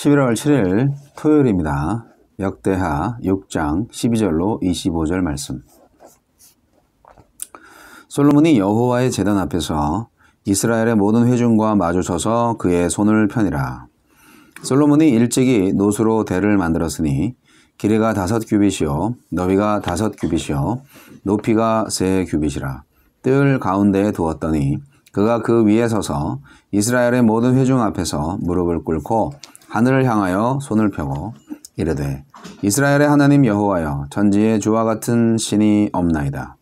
11월 7일 토요일입니다. 역대하 6장 12절로 25절 말씀. 솔로몬이 여호와의 제단 앞에서 이스라엘의 모든 회중과 마주서서 그의 손을 펴니라. 솔로몬이 일찍이 노수로 대를 만들었으니 길이가 5규빗이요 너비가 5규빗이요 높이가 3규빗이라. 뜰 가운데에 두었더니 그가 그 위에 서서 이스라엘의 모든 회중 앞에서 무릎을 꿇고 하늘을 향하여 손을 펴고 이르되 이스라엘의 하나님 여호와여, 전지에 주와 같은 신이 없나이다.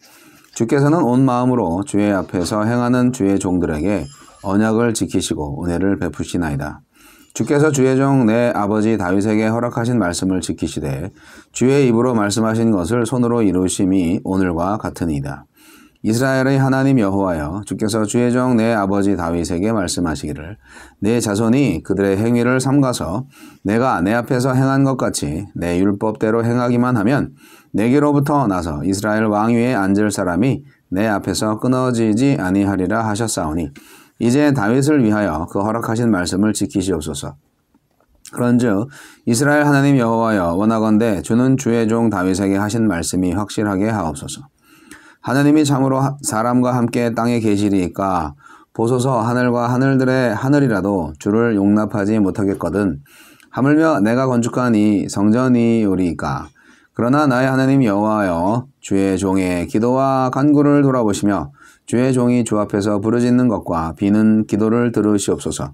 주께서는 온 마음으로 주의 앞에서 행하는 주의 종들에게 언약을 지키시고 은혜를 베푸시나이다. 주께서 주의 종 내 아버지 다윗에게 허락하신 말씀을 지키시되 주의 입으로 말씀하신 것을 손으로 이루심이 오늘과 같으니이다. 이스라엘의 하나님 여호와여, 주께서 주의 종 내 아버지 다윗에게 말씀하시기를 내 자손이 그들의 행위를 삼가서 내가 내 앞에서 행한 것 같이 내 율법대로 행하기만 하면 내게로부터 나서 이스라엘 왕위에 앉을 사람이 내 앞에서 끊어지지 아니하리라 하셨사오니 이제 다윗을 위하여 그 허락하신 말씀을 지키시옵소서. 그런즉 이스라엘 하나님 여호와여, 원하건대 주는 주의 종 다윗에게 하신 말씀이 확실하게 하옵소서. 하나님이 참으로 사람과 함께 땅에 계시리이까 보소서, 하늘과 하늘들의 하늘이라도 주를 용납하지 못하겠거든 하물며 내가 건축한 이 성전이오리이까. 그러나 나의 하나님 여호와여, 주의 종의 기도와 간구를 돌아보시며 주의 종이 주 앞에서 부르짖는 것과 비는 기도를 들으시옵소서.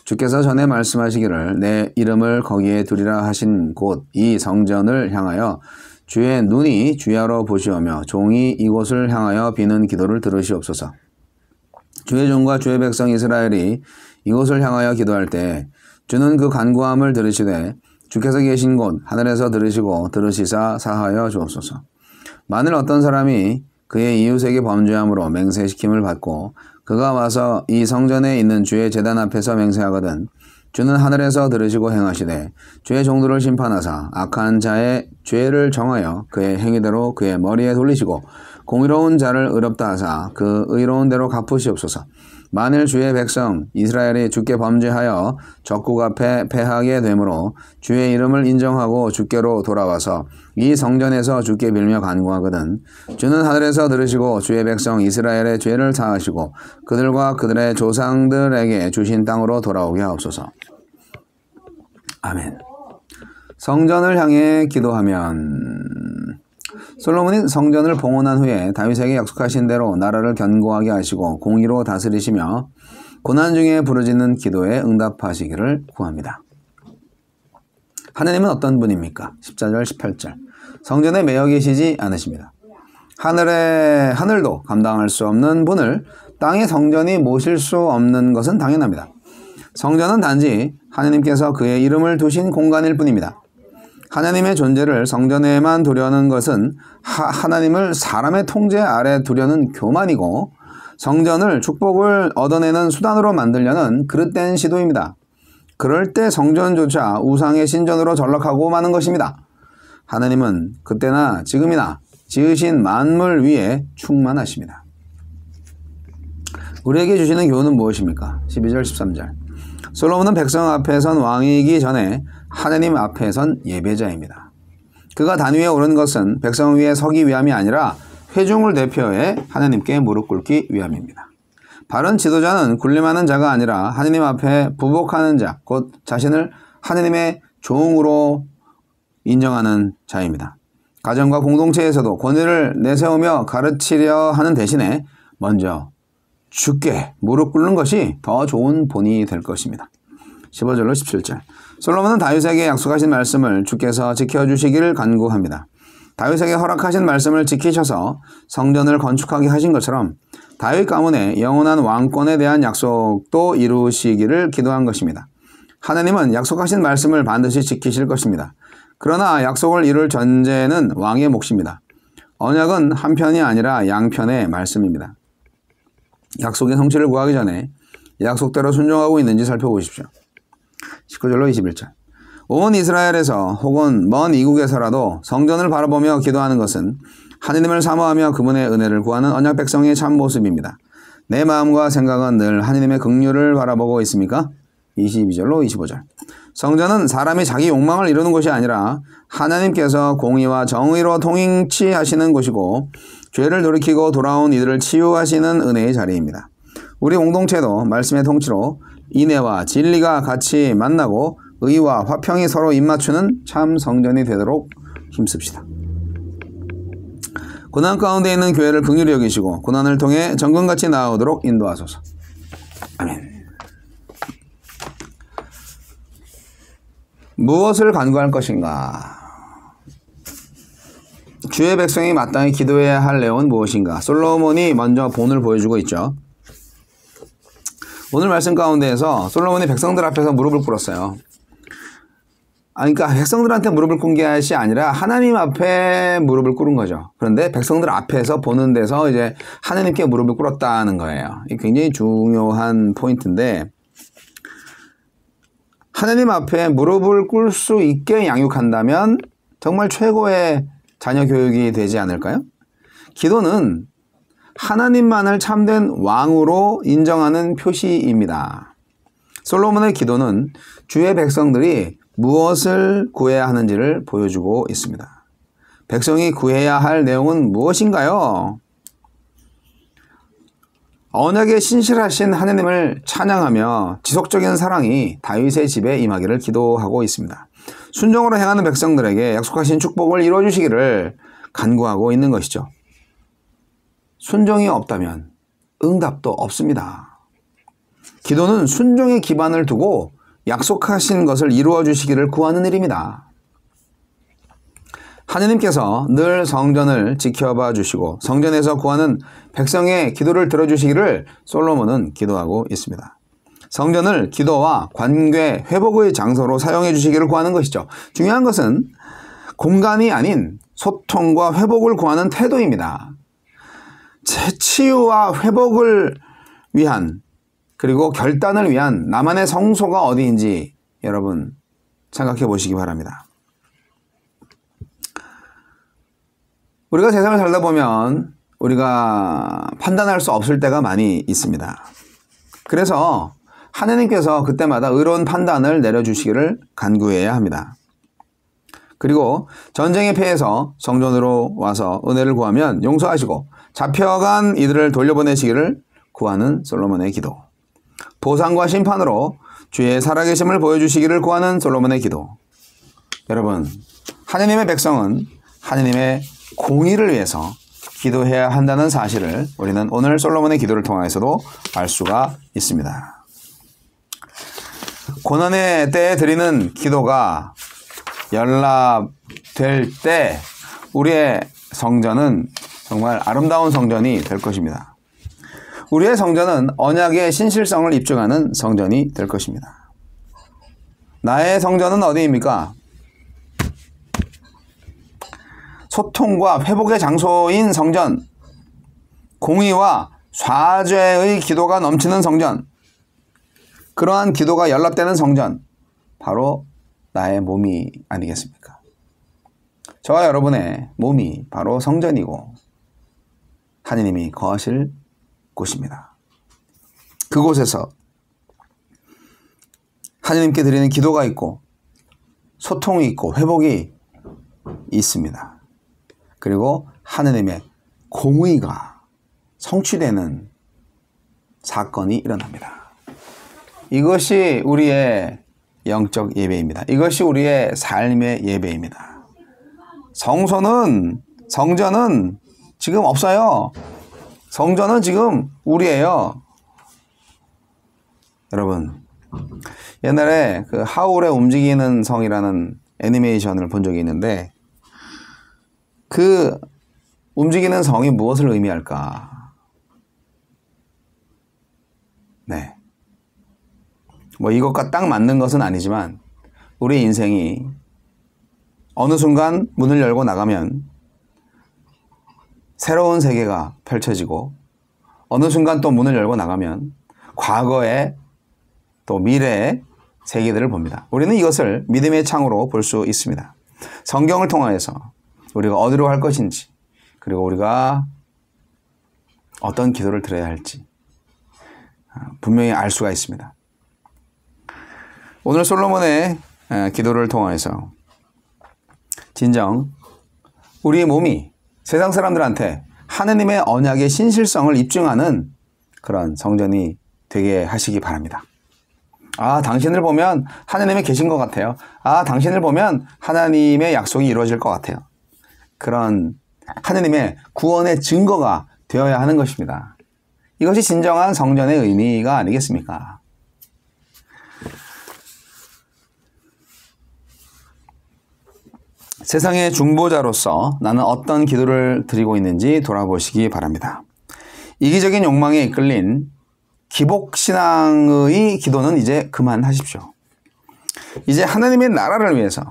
주께서 전에 말씀하시기를 내 이름을 거기에 두리라 하신 곳 이 성전을 향하여 주의 눈이 주야로 보시오며 종이 이곳을 향하여 비는 기도를 들으시옵소서. 주의 종과 주의 백성 이스라엘이 이곳을 향하여 기도할 때 주는 그 간구함을 들으시되 주께서 계신 곳 하늘에서 들으시고 들으시사 사하여 주옵소서. 만일 어떤 사람이 그의 이웃에게 범죄함으로 맹세시킴을 받고 그가 와서 이 성전에 있는 주의 제단 앞에서 맹세하거든 주는 하늘에서 들으시고 행하시되 주의 종들을 심판하사 악한 자의 죄를 정하여 그의 행위대로 그의 머리에 돌리시고 공의로운 자를 의롭다 하사 그 의로운 대로 갚으시옵소서. 만일 주의 백성 이스라엘이 주께 범죄하여 적국 앞에 패하게 되므로 주의 이름을 인정하고 주께로 돌아와서 이 성전에서 주께 빌며 간구하거든 주는 하늘에서 들으시고 주의 백성 이스라엘의 죄를 사하시고 그들과 그들의 조상들에게 주신 땅으로 돌아오게 하옵소서. 아멘. 성전을 향해 기도하면 솔로몬이 성전을 봉헌한 후에 다윗에게 약속하신 대로 나라를 견고하게 하시고 공의로 다스리시며 고난 중에 부르짖는 기도에 응답하시기를 구합니다. 하나님은 어떤 분입니까? 14절 18절 성전에 매여 계시지 않으십니다. 하늘도 감당할 수 없는 분을 땅의 성전이 모실 수 없는 것은 당연합니다. 성전은 단지 하나님께서 그의 이름을 두신 공간일 뿐입니다. 하나님의 존재를 성전에만 두려는 것은 하나님을 사람의 통제 아래 두려는 교만이고 성전을 축복을 얻어내는 수단으로 만들려는 그릇된 시도입니다. 그럴 때 성전조차 우상의 신전으로 전락하고 마는 것입니다. 하나님은 그때나 지금이나 지으신 만물 위에 충만하십니다. 우리에게 주시는 교훈은 무엇입니까? 12절 13절 솔로몬은 백성 앞에 선 왕이기 전에 하나님 앞에 선 예배자입니다. 그가 단 위에 오른 것은 백성 위에 서기 위함이 아니라 회중을 대표해 하나님께 무릎 꿇기 위함입니다. 바른 지도자는 군림하는 자가 아니라 하나님 앞에 부복하는 자, 곧 자신을 하나님의 종으로 인정하는 자입니다. 가정과 공동체에서도 권위를 내세우며 가르치려 하는 대신에 먼저 주께 무릎 꿇는 것이 더 좋은 본이 될 것입니다. 15절로 17절 솔로몬은 다윗에게 약속하신 말씀을 주께서 지켜주시기를 간구합니다. 다윗에게 허락하신 말씀을 지키셔서 성전을 건축하게 하신 것처럼 다윗 가문의 영원한 왕권에 대한 약속도 이루시기를 기도한 것입니다. 하나님은 약속하신 말씀을 반드시 지키실 것입니다. 그러나 약속을 이룰 전제는 왕의 몫입니다. 언약은 한 편이 아니라 양편의 말씀입니다. 약속의 성취를 구하기 전에 약속대로 순종하고 있는지 살펴보십시오. 19절로 21절 온 이스라엘에서 혹은 먼 이국에서라도 성전을 바라보며 기도하는 것은 하나님을 사모하며 그분의 은혜를 구하는 언약 백성의 참 모습입니다. 내 마음과 생각은 늘 하나님의 긍휼을 바라보고 있습니까? 22절로 25절 성전은 사람이 자기 욕망을 이루는 곳이 아니라 하나님께서 공의와 정의로 통치하시는 곳이고 죄를 돌이키고 돌아온 이들을 치유하시는 은혜의 자리입니다. 우리 공동체도 말씀의 통치로 인애와 진리가 같이 만나고 의와 화평이 서로 입맞추는 참 성전이 되도록 힘씁시다. 고난 가운데 있는 교회를 긍휼히 여기시고 고난을 통해 정금같이 나아오도록 인도하소서. 아멘. 무엇을 간구할 것인가? 주의 백성이 마땅히 기도해야 할 내용은 무엇인가? 솔로몬이 먼저 본을 보여주고 있죠. 오늘 말씀 가운데에서 솔로몬이 백성들 앞에서 무릎을 꿇었어요. 그러니까 백성들한테 무릎을 꿇은 것이 아니라 하나님 앞에 무릎을 꿇은 거죠. 그런데 백성들 앞에서 보는 데서 이제 하나님께 무릎을 꿇었다는 거예요. 이게 굉장히 중요한 포인트인데, 하나님 앞에 무릎을 꿇을 수 있게 양육한다면 정말 최고의 자녀 교육이 되지 않을까요? 기도는 하나님만을 참된 왕으로 인정하는 표시입니다. 솔로몬의 기도는 주의 백성들이 무엇을 구해야 하는지를 보여주고 있습니다. 백성이 구해야 할 내용은 무엇인가요? 언약에 신실하신 하나님을 찬양하며 지속적인 사랑이 다윗의 집에 임하기를 기도하고 있습니다. 순종으로 행하는 백성들에게 약속하신 축복을 이루어주시기를 간구하고 있는 것이죠. 순종이 없다면 응답도 없습니다. 기도는 순종의 기반을 두고 약속하신 것을 이루어 주시기를 구하는 일입니다. 하느님께서 늘 성전을 지켜봐 주시고 성전에서 구하는 백성의 기도를 들어주시기를 솔로몬은 기도하고 있습니다. 성전을 기도와 관계 회복의 장소로 사용해 주시기를 구하는 것이죠. 중요한 것은 공간이 아닌 소통과 회복을 구하는 태도입니다. 치유와 회복을 위한, 그리고 결단을 위한 나만의 성소가 어디인지 여러분 생각해 보시기 바랍니다. 우리가 세상을 살다 보면 우리가 판단할 수 없을 때가 많이 있습니다. 그래서 하나님께서 그때마다 의로운 판단을 내려주시기를 간구해야 합니다. 그리고 전쟁에 패해서 성전으로 와서 은혜를 구하면 용서하시고 잡혀간 이들을 돌려보내시기를 구하는 솔로몬의 기도. 보상과 심판으로 주의 살아계심을 보여주시기를 구하는 솔로몬의 기도. 여러분, 하느님의 백성은 하느님의 공의를 위해서 기도해야 한다는 사실을 우리는 오늘 솔로몬의 기도를 통해서도 알 수가 있습니다. 고난의 때에 드리는 기도가 연락될 때 우리의 성전은 정말 아름다운 성전이 될 것입니다. 우리의 성전은 언약의 신실성을 입증하는 성전이 될 것입니다. 나의 성전은 어디입니까? 소통과 회복의 장소인 성전, 공의와 사죄의 기도가 넘치는 성전, 그러한 기도가 연락되는 성전, 바로 나의 몸이 아니겠습니까? 저와 여러분의 몸이 바로 성전이고 하느님이 거하실 곳입니다. 그곳에서 하느님께 드리는 기도가 있고 소통이 있고 회복이 있습니다. 그리고 하느님의 공의가 성취되는 사건이 일어납니다. 이것이 우리의 영적 예배입니다. 이것이 우리의 삶의 예배입니다. 성전은 지금 없어요. 성전은 지금 우리예요. 여러분, 옛날에 그 하울의 움직이는 성이라는 애니메이션을 본 적이 있는데 그 움직이는 성이 무엇을 의미할까? 네. 뭐 이것과 딱 맞는 것은 아니지만 우리 인생이 어느 순간 문을 열고 나가면 새로운 세계가 펼쳐지고 어느 순간 또 문을 열고 나가면 과거의 또 미래의 세계들을 봅니다. 우리는 이것을 믿음의 창으로 볼 수 있습니다. 성경을 통하여서 우리가 어디로 갈 것인지, 그리고 우리가 어떤 기도를 드려야 할지 분명히 알 수가 있습니다. 오늘 솔로몬의 기도를 통해서 진정 우리의 몸이 세상 사람들한테 하느님의 언약의 신실성을 입증하는 그런 성전이 되게 하시기 바랍니다. 아, 당신을 보면 하느님이 계신 것 같아요. 아, 당신을 보면 하나님의 약속이 이루어질 것 같아요. 그런 하느님의 구원의 증거가 되어야 하는 것입니다. 이것이 진정한 성전의 의미가 아니겠습니까? 세상의 중보자로서 나는 어떤 기도를 드리고 있는지 돌아보시기 바랍니다. 이기적인 욕망에 이끌린 기복신앙의 기도는 이제 그만하십시오. 이제 하나님의 나라를 위해서,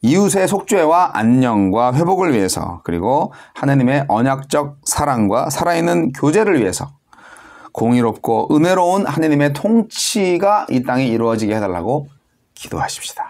이웃의 속죄와 안녕과 회복을 위해서, 그리고 하나님의 언약적 사랑과 살아있는 교제를 위해서 공의롭고 은혜로운 하나님의 통치가 이 땅에 이루어지게 해달라고 기도하십시다.